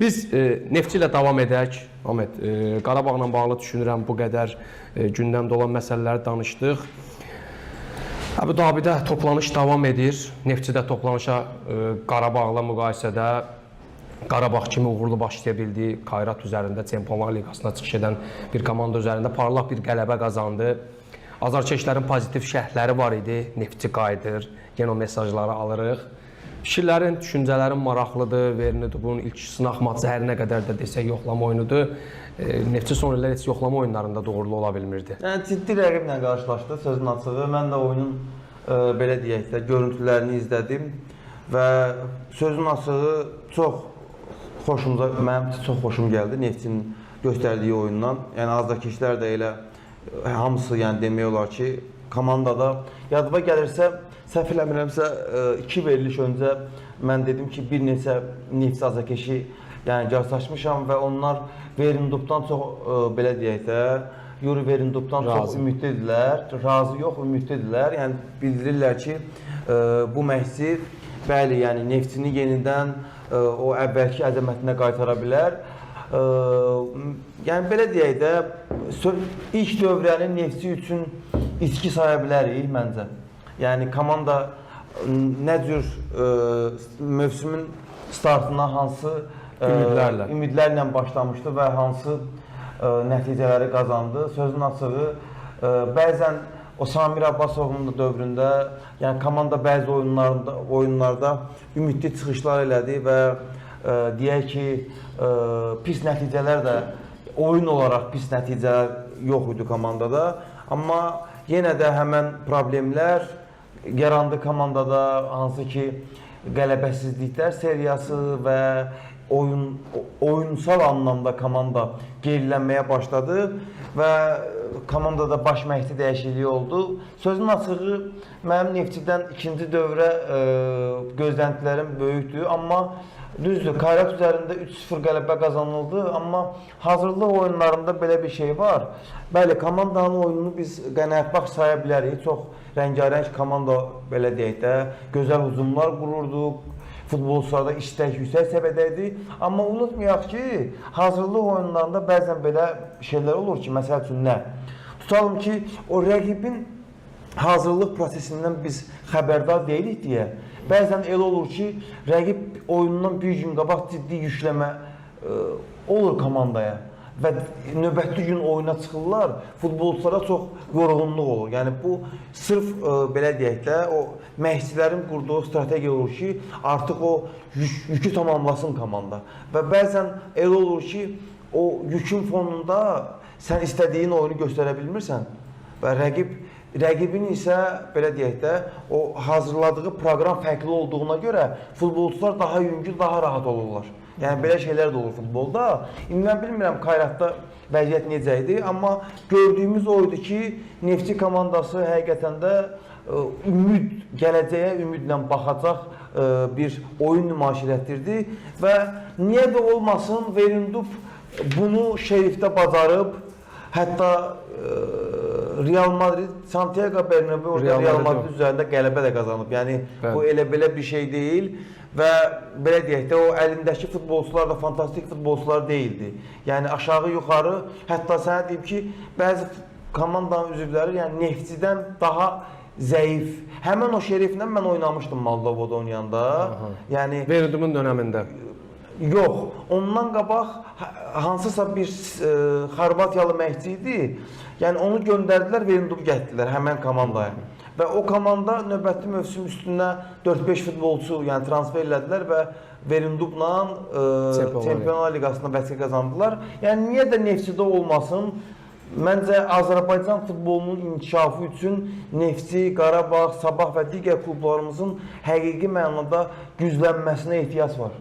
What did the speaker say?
Biz Neftçi ilə davam edək. Ahmet, Qarabağla bağlı düşünürəm bu qədər gündəmdə olan məsələləri danışdıq. Əbu Dabidə toplanış davam edir. Neftçidə toplanışa Qarabağla müqayisədə Qarabağ kimi uğurlu başlaya bildi. Kayrat üzərində Çempionlar Liqasına çıxış edən bir komanda üzərində parlaq bir qələbə qazandı. Azarkeşlərin pozitiv şərhləri var idi. Neftçi qayıdır. Yenə o mesajları alırıq. Fikirlərin, düşüncələrin maraqlıdır. Vernidubun ilk sınaq matçı hər nə qədər də desək yoxlama oyunudur. Neftçi son illər heç yoxlama oyunlarında doğrulu ola bilmirdi. Yəni ciddi rəqiblə qarşılaşdı, sözün açığı. Mən də oyunun belə deyək də görüntülərini izlədim və sözün açığı mənim çox xoşum gəldi Neftçinin göstərdiyi oyundan. Yəni azarkeşlər də elə hamısı, yəni demək olar ki, komandada yadıma gəlirsə, səhv eləmirəmsə 2 veriliş öncə mən dedim ki, bir neçə Neftçi azarkeşi yəni qarşılaşmışam və onlar Vernidubdan çox belə deyək də Yuri Vernidubdan çox ümidlidirlər. Razı yox, ümidlidirlər. Yəni bildirirlər ki, bu məşqçi bəli, yəni Neftçini yenidən o əvvəlki əzəmətinə qaytara bilər. Yəni belə deyək də ilk dövrəni Neftçi üçün içki saya bilərik məncə. Yəni komanda nə cür mövsümün startına hansı ümidlərlə başlamışdı və hansı nəticələri qazandı. Sözün açığı, bəzən o Samir Abbasovun dövründə, yəni komanda bəzi oyunlarda ümidli çıxışlar elədi və deyək ki, pis nəticələr də, oyun olaraq pis nəticələr yox idi komandada. Amma yenə də həmən problemlər yarandı komandada, hansı ki, qələbəsizliklər seriyası və oyunsal anlamda komanda gerilənməyə başladı və komandada baş məşqçi dəyişikliyi oldu. Sözün açığı, mənim Neftçidən ikinci dövrə gözləntilərim böyükdür, amma düzdür, Kayrat üzərində 3-0 qələbə qazanıldı, amma hazırlıq oyunlarında belə bir şey var. Bəli, komandanın oyununu biz qənaətbəxş saya bilərik, çox rəngarəng komanda, belə deyək də, gözəl hücumlar qururduq, futbolçularda istək yüksək səviyyədə idi. Amma unutmayaq ki, hazırlıq oyunlarında bəzən belə şeylər olur ki, məsəl üçün nə? Tutalım ki, o rəqibin hazırlıq prosesindən biz xəbərdar deyilik deyə, bəzən elə olur ki, rəqib oyunundan bir gün qabaq ciddi yükləmə olur komandaya və növbəti gün oyuna çıxırlar, futbolçulara çox yorğunluq olur. Yəni bu, sırf belə deyək də, o məşqçilərin qurduğu strategiya olur ki, artıq o yükü tamamlasın komanda. Və bəzən elə olur ki, o yükün fonunda sən istədiyin oyunu göstərə bilmirsən və rəqibin isə, belə deyək də, o hazırladığı proqram fərqli olduğuna görə futbolçular daha yüngül, daha rahat olurlar. Yəni, belə şeylər də olur futbolda. İndi mən bilmirəm Kayratda vəziyyət necə idi, amma gördüyümüz oydu ki, Neftçi komandası həqiqətən də gələcəyə ümidlə baxacaq bir oyun nümayiş etdirdi və niyə də olmasın, Vernidub bunu Şerifdə bacarıb, hətta Real Madrid, Santiago Bernabeu Real Madrid üzərində qələbə də qazanıb. Yəni, bu elə-belə bir şey deyil və belə deyək də, o əlindəki futbolçular da fantastik futbolçular deyildi. Yəni, aşağı-yuxarı, hətta sənə deyim ki, bəzi komandanın üzvləri, yəni Neftçidən daha zəif. Həmən o Şeriflə mən oynamışdım Moldovoda oynayanda. Yəni, Vernidubun dönəmində. Yox, ondan qabaq hansısa bir Xorvatiyalı məşqçi idi. Yəni, onu göndərdilər, Vernidubu gətirdilər həmən komandaya. Və o komanda növbəti mövsüm üstünə 4-5 futbolçu transfer elədilər və Vernidubla Çempionlar Liqasında vəsqə qazandılar. Yəni, niyə də Neftçidə olmasın? Məncə, Azərbaycan futbolunun inkişafı üçün Neftçi, Qarabağ, Sabah və digər klublarımızın həqiqi mənada güclənməsinə ehtiyac var.